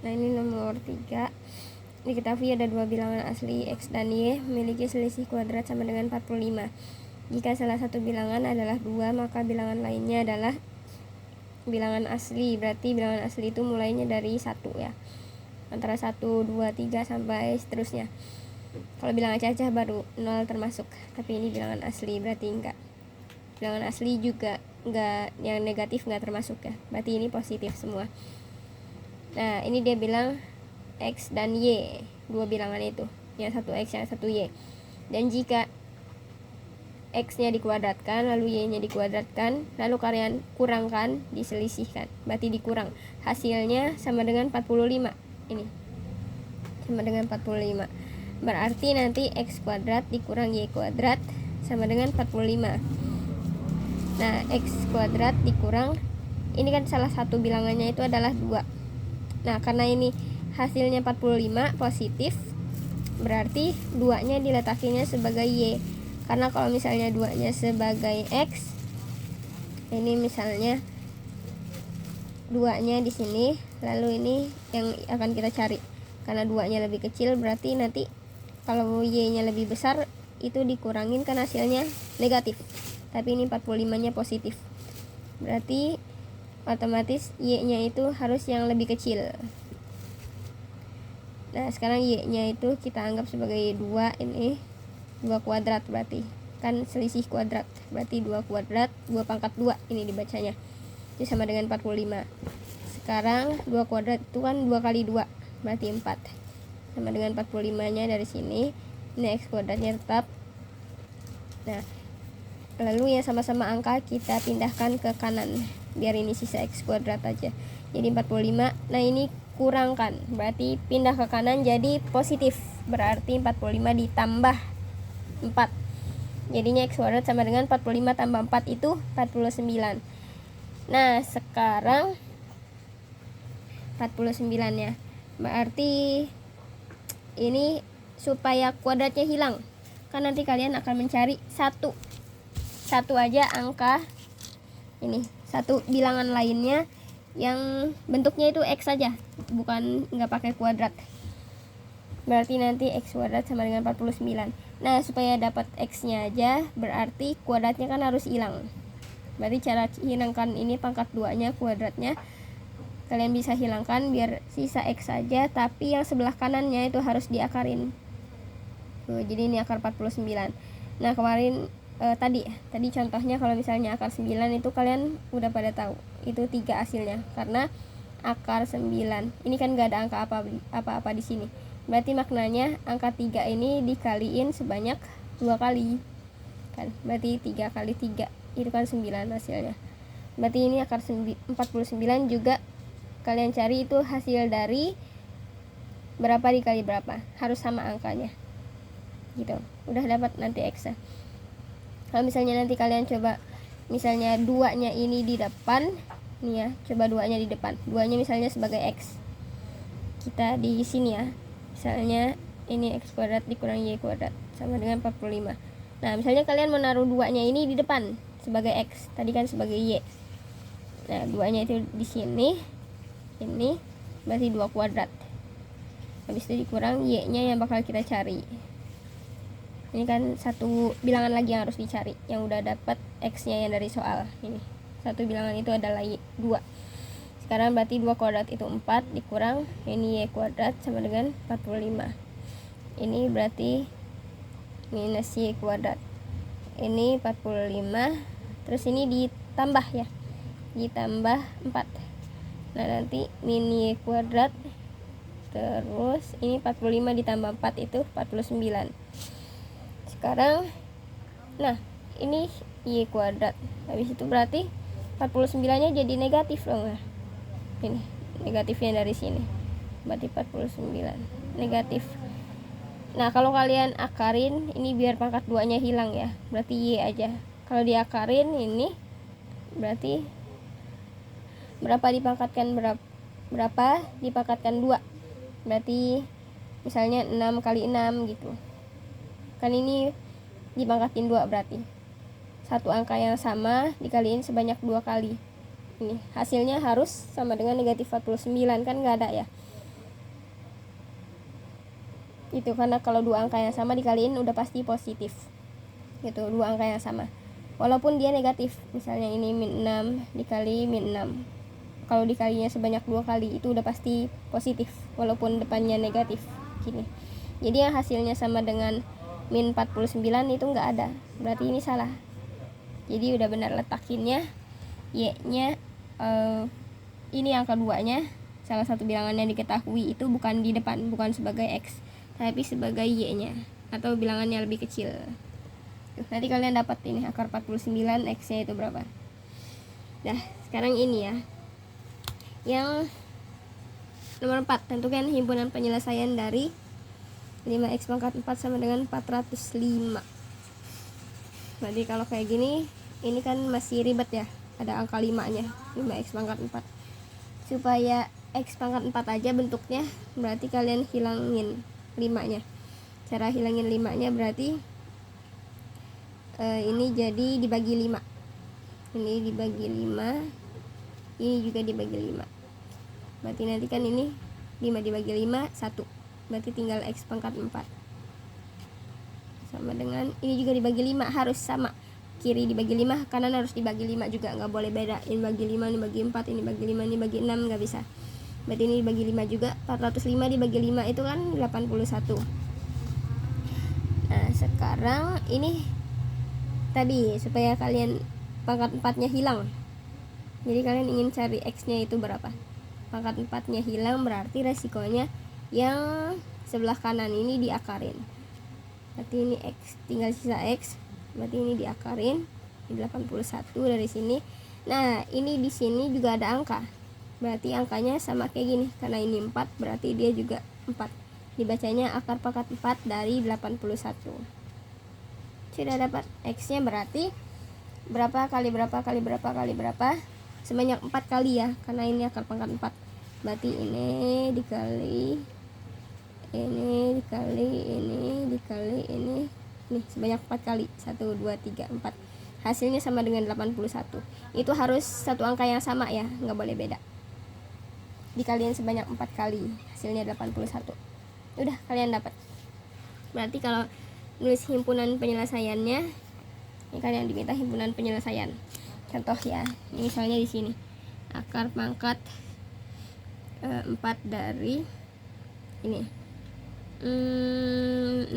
Nah ini nomor 3. Diketahui ada dua bilangan asli X dan Y memiliki selisih kuadrat sama dengan 45. Jika salah satu bilangan adalah 2, maka bilangan lainnya adalah bilangan asli. Berarti bilangan asli itu mulainya dari 1 ya, antara 1, 2, 3 sampai seterusnya. Kalau bilangan cacah baru 0 termasuk, tapi ini bilangan asli berarti enggak. Bilangan asli juga enggak, yang negatif enggak termasuk ya, berarti ini positif semua. Nah ini dia bilang X dan Y, dua bilangan itu, yang satu X yang satu Y. Dan jika X nya dikuadratkan lalu Y nya dikuadratkan, lalu kalian kurangkan, diselisihkan, berarti dikurang, hasilnya sama dengan 45. Ini sama dengan 45, berarti nanti X kuadrat dikurang Y kuadrat sama dengan 45. Nah X kuadrat dikurang, ini kan salah satu bilangannya itu adalah 2. Nah karena ini hasilnya 45 positif, berarti 2-nya diletakinya sebagai Y. Karena kalau misalnya 2-nya sebagai X, ini misalnya 2-nya di sini, lalu ini yang akan kita cari. Karena 2-nya lebih kecil, berarti nanti kalau Y-nya lebih besar itu dikurangin kan hasilnya negatif. Tapi ini 45-nya positif, berarti otomatis Y-nya itu harus yang lebih kecil. Nah sekarang Y-nya itu kita anggap sebagai 2, ini 2 kuadrat, berarti kan selisih kuadrat, berarti 2 kuadrat 2 pangkat 2 ini dibacanya, itu sama dengan 45. Sekarang 2 kuadrat itu kan 2 kali 2 berarti 4, sama dengan 45 nya dari sini. Ini X kuadratnya tetap. Nah lalu yang sama-sama angka kita pindahkan ke kanan, biar ini sisa X kuadrat aja, jadi 45. Nah ini kurangkan, berarti pindah ke kanan jadi positif, berarti 45 ditambah 4, jadinya X kuadrat sama dengan 45 tambah 4 itu 49. Nah sekarang 49 ya, berarti ini supaya kuadratnya hilang, kan nanti kalian akan mencari satu aja angka ini, satu bilangan lainnya yang bentuknya itu X saja, bukan nggak pakai kuadrat. Berarti nanti X kuadrat sama dengan 49. Nah supaya dapat X nya aja, berarti kuadratnya kan harus hilang. Berarti cara hilangkan ini pangkat 2 nya kuadratnya kalian bisa hilangkan biar sisa X saja, tapi yang sebelah kanannya itu harus diakarin. Jadi ini akar 49. Nah kemarin tadi contohnya kalau misalnya akar 9 itu kalian udah pada tahu itu 3 hasilnya, karena akar 9 ini kan gak ada angka apa-apa di sini, berarti maknanya angka 3 ini dikaliin sebanyak 2 kali kan, berarti 3 kali 3 itu kan 9 hasilnya. Berarti ini akar 49 juga kalian cari itu hasil dari berapa dikali berapa, harus sama angkanya gitu, udah dapat nanti X nya. Kalau misalnya nanti kalian coba misalnya 2-nya ini di depan nih ya, coba 2-nya di depan, 2-nya misalnya sebagai X, kita di sini ya, misalnya ini X kuadrat dikurang Y kuadrat sama dengan 45. Nah misalnya kalian menaruh 2-nya ini di depan sebagai X, tadi kan sebagai Y. Nah 2-nya itu di sini, ini berarti 2 kuadrat, habis itu dikurang Y-nya yang bakal kita cari. Ini kan satu bilangan lagi yang harus dicari, yang udah dapat X-nya yang dari soal. Ini satu bilangan itu adalah Y, 2. Sekarang berarti 2 kuadrat itu 4 dikurang ini Y kuadrat sama dengan 45. Ini berarti minus Y kuadrat, ini 45, terus ini ditambah ya, ditambah 4. Nah nanti min Y kuadrat, terus ini 45 ditambah 4 itu 49. Sekarang nah ini Y kuadrat, habis itu berarti 49 nya jadi negatif dong ya, ini negatifnya dari sini, berarti 49 negatif. Nah kalau kalian akarin ini biar pangkat 2 nya hilang ya, berarti Y aja. Kalau diakarin ini berarti berapa dipangkatkan berapa dipangkatkan 2, berarti misalnya 6 kali 6 gitu kan, ini dipangkatin 2, berarti satu angka yang sama dikaliin sebanyak 2 kali. Ini hasilnya harus sama dengan negatif 49 kan, nggak ada ya. Itu karena kalau dua angka yang sama dikaliin udah pasti positif gitu, dua angka yang sama walaupun dia negatif. Misalnya ini min 6 dikali min 6, kalau dikalinya sebanyak 2 kali itu udah pasti positif walaupun depannya negatif gini. Jadi yang hasilnya sama dengan min 49 itu nggak ada, berarti ini salah. Jadi udah benar letakinnya y nya ini angka 2 nya salah satu bilangan yang diketahui itu bukan di depan, bukan sebagai x tapi sebagai y nya atau bilangannya lebih kecil. Nanti kalian dapat ini akar 49 x nya itu berapa. Nah sekarang ini ya, yang nomor 4, tentukan himpunan penyelesaian dari 5x pangkat 4 sama dengan 405. Jadi kalau kayak gini, ini kan masih ribet ya, ada angka 5 nya, 5x pangkat 4. Supaya x pangkat 4 aja bentuknya, berarti kalian hilangin 5 nya. Cara hilangin 5 nya berarti ini jadi dibagi 5, ini dibagi 5, ini juga dibagi 5, berarti nanti kan ini 5 dibagi 5 1, berarti tinggal x pangkat 4 sama dengan ini juga dibagi 5, harus sama, kiri dibagi 5, kanan harus dibagi 5 juga, nggak boleh beda, ini bagi 5, ini bagi 4, ini bagi 5, ini bagi 6, nggak bisa. Berarti ini dibagi 5 juga, 405 dibagi 5 itu kan 81. Nah sekarang ini tadi supaya kalian pangkat 4 nya hilang, jadi kalian ingin cari x nya itu berapa. Pangkat 4 nya hilang berarti resikonya yang sebelah kanan ini diakarin, berarti ini x, tinggal sisa x, berarti ini diakarin di 81 dari sini. Nah ini di sini juga ada angka, berarti angkanya sama kayak gini, karena ini 4 berarti dia juga 4, dibacanya akar pangkat 4 dari 81. Sudah dapat x nya berarti berapa kali berapa kali berapa kali berapa, sebanyak 4 kali ya, karena ini akar pangkat 4, berarti ini dikali ini dikali ini dikali ini, nih sebanyak 4 kali, 1 2 3 4, hasilnya sama dengan 81. Itu harus satu angka yang sama ya, nggak boleh beda, dikaliin sebanyak 4 kali, hasilnya 81. Udah kalian dapat. Berarti kalau nulis himpunan penyelesaiannya, ini kalian diminta himpunan penyelesaian. Contoh ya, ini misalnya di sini akar pangkat 4 dari ini 16,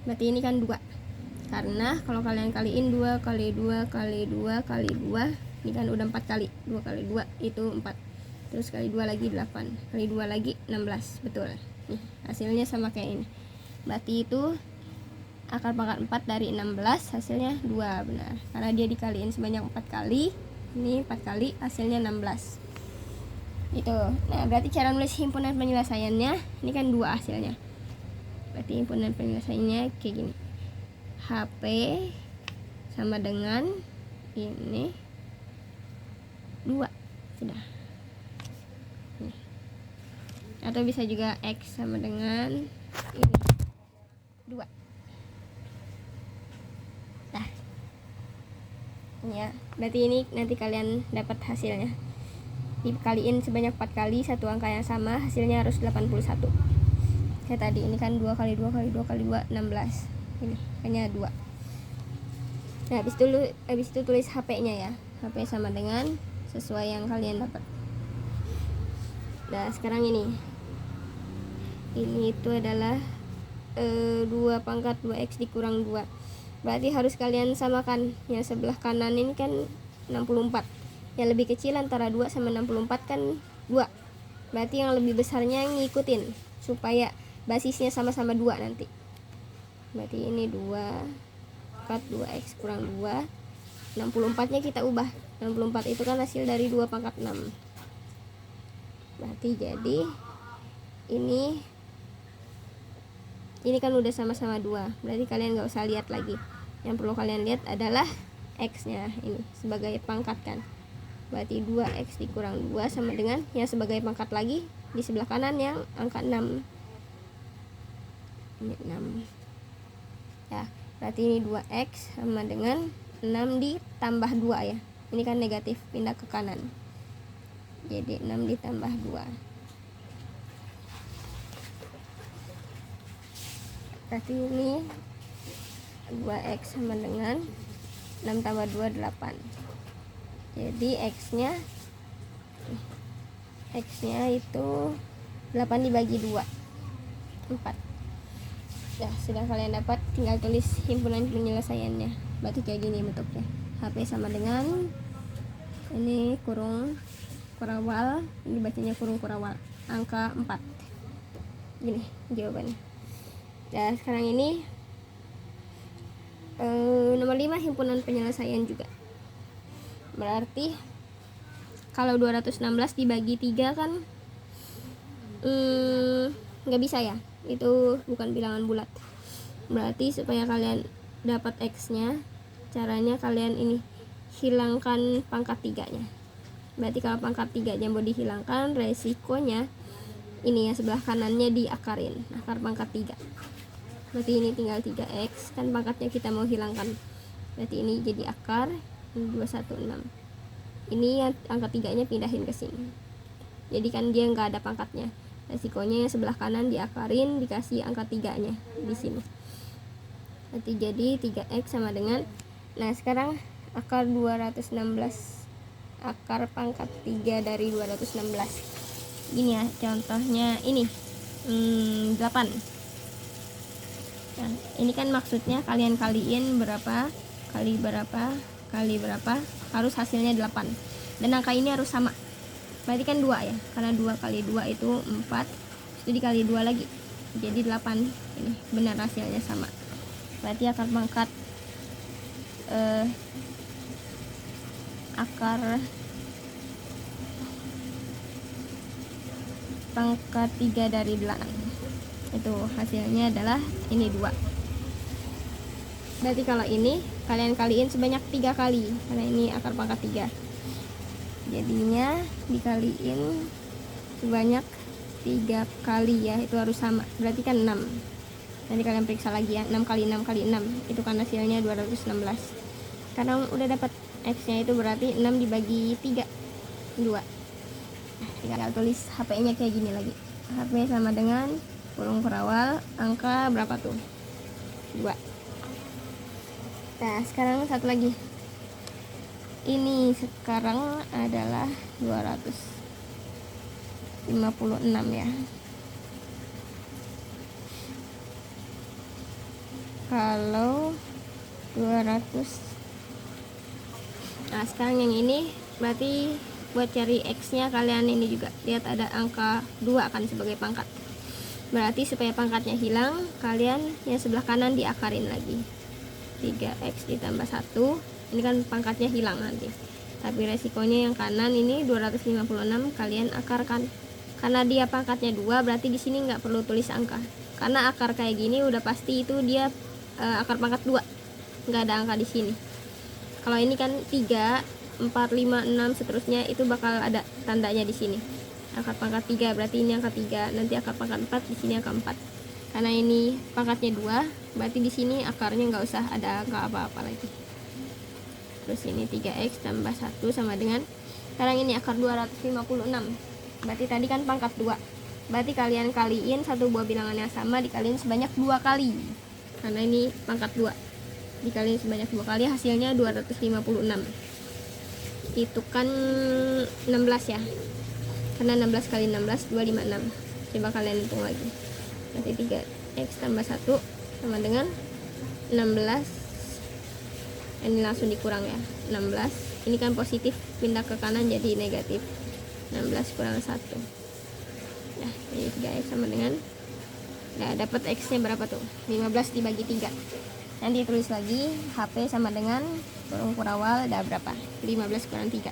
berarti ini kan 2, karena kalau kalian kaliin 2 kali 2 kali 2 kali 2, ini kan udah 4 kali, 2 kali 2 itu 4, terus kali 2 lagi 8, kali 2 lagi 16, betul. Nih hasilnya sama kayak ini, berarti itu akar pangkat 4 dari 16 hasilnya 2, benar, karena dia dikaliin sebanyak 4 kali, ini 4 kali hasilnya 16 itu. Nah berarti cara nulis himpunan penyelesaiannya, ini kan 2 hasilnya, berarti himpunan penyelesaiannya kayak gini, HP sama dengan ini 2, sudah. Nih. Atau bisa juga X sama dengan ini 2. Nah ya, berarti ini nanti kalian dapat hasilnya, dikaliin sebanyak 4 kali, satu angka yang sama, hasilnya harus 81. Kayak tadi ini kan 2 kali 2 kali 2 kali 2 16, ini hanya 2. Nah habis itu tulis HP nya ya, HP sama dengan sesuai yang kalian dapat. Nah sekarang ini itu adalah 2 pangkat 2x dikurang 2, berarti harus kalian samakan, yang sebelah kanan ini kan 64, yang lebih kecil antara 2 sama 64 kan 2, berarti yang lebih besarnya ngikutin supaya basisnya sama-sama 2 nanti. Berarti ini 2 pangkat 2x kurang 2, 64 nya kita ubah, 64 itu kan hasil dari 2 pangkat 6, berarti jadi ini kan udah sama-sama 2, berarti kalian nggak usah lihat lagi, yang perlu kalian lihat adalah x nya ini sebagai pangkat kan, berarti 2x dikurang 2 sama dengan yang sebagai pangkat lagi di sebelah kanan yang angka 6, ini 6 ya, berarti ini 2x sama dengan 6 ditambah 2 ya, ini kan negatif pindah ke kanan, jadi 6 ditambah 2. Berarti ini 2x sama dengan 6 tambah 2 8. Jadi x nya itu 8 dibagi 2 4. Nah, sudah kalian dapat, tinggal tulis himpunan penyelesaiannya. Berarti kayak gini bentuknya. HP sama dengan ini kurung kurawal, ini bacanya kurung kurawal, angka 4. Gini jawabannya. Nah, sekarang ini nomor 5 himpunan penyelesaian juga. Berarti kalau 216 dibagi 3 kan nggak bisa ya, itu bukan bilangan bulat. Berarti supaya kalian dapat x nya, caranya kalian ini hilangkan pangkat 3-nya. Berarti kalau pangkat 3-nya mau dihilangkan, resikonya ini ya sebelah kanannya diakarin, akar pangkat 3. Berarti ini tinggal 3x, kan pangkatnya kita mau hilangkan. Berarti ini jadi akar 216. Ini angka 3-nya pindahin ke sini. Jadi kan dia nggak ada pangkatnya. Resikonya yang sebelah kanan diakarin, dikasih angka 3-nya di sini. Berarti jadi 3x sama dengan, nah sekarang akar 216, akar pangkat 3 dari 216. Gini ya contohnya, ini 8. Nah, ini kan maksudnya kalian kaliin berapa kali berapa kali berapa, harus hasilnya 8. Dan angka ini harus sama. Berarti kan 2 ya, karena 2 kali 2 itu 4, itu dikali 2 lagi, jadi 8. Ini benar hasilnya sama. Berarti akar pangkat pangkat 3 dari 8 itu hasilnya adalah ini 2. Berarti kalau ini kalian kaliin sebanyak 3 kali, karena ini akar pangkat 3, jadinya dikaliin sebanyak 3 kali ya, itu harus sama. Berarti kan 6. Nanti kalian periksa lagi ya, 6 kali 6 kali 6 itu kan hasilnya 216. Karena udah dapat x nya, itu berarti 6 dibagi 3 2. Nah, tinggal tulis HP nya kayak gini lagi. HP sama dengan kurung kurawal, angka berapa tuh? 2. Nah sekarang satu lagi, ini sekarang adalah 256 ya. Kalau 200, nah sekarang yang ini berarti buat cari x nya kalian ini juga lihat ada angka 2 kan sebagai pangkat. Berarti supaya pangkatnya hilang, kalian yang sebelah kanan diakarin lagi, 3x ditambah 1. Ini kan pangkatnya hilang nanti, tapi resikonya yang kanan ini 256 kalian akarkan. Karena dia pangkatnya 2, berarti di sini nggak perlu tulis angka, karena akar kayak gini udah pasti itu dia akar pangkat 2, nggak ada angka di sini. Kalau ini kan 3, 4, 5, 6 seterusnya itu bakal ada tandanya di sini. Akar pangkat 3 berarti ini angka 3, nanti akar pangkat 4 di sini angka 4. Karena ini pangkatnya 2, berarti di sini akarnya nggak usah ada angka apa-apa lagi. Terus ini 3x tambah 1 sama dengan, sekarang ini akar 256. Berarti tadi kan pangkat 2. Berarti kalian kaliin satu buah bilangan yang sama dikaliin sebanyak 2 kali. Karena ini pangkat 2. Dikaliin sebanyak 2 kali hasilnya 256. Itu kan 16 ya. Karena 16 kali 16 256. Coba kalian hitung lagi. Nanti 3x tambah 1 sama dengan 16. Ini langsung dikurang ya, 16. Ini kan positif, pindah ke kanan jadi negatif. 16 kurang 1. Nah, ini 3x sama dengan, nah dapat x nya berapa tuh? 15 dibagi 3. Nanti tulis lagi HP sama dengan kurung kurawal ada berapa? 15 kurang 3.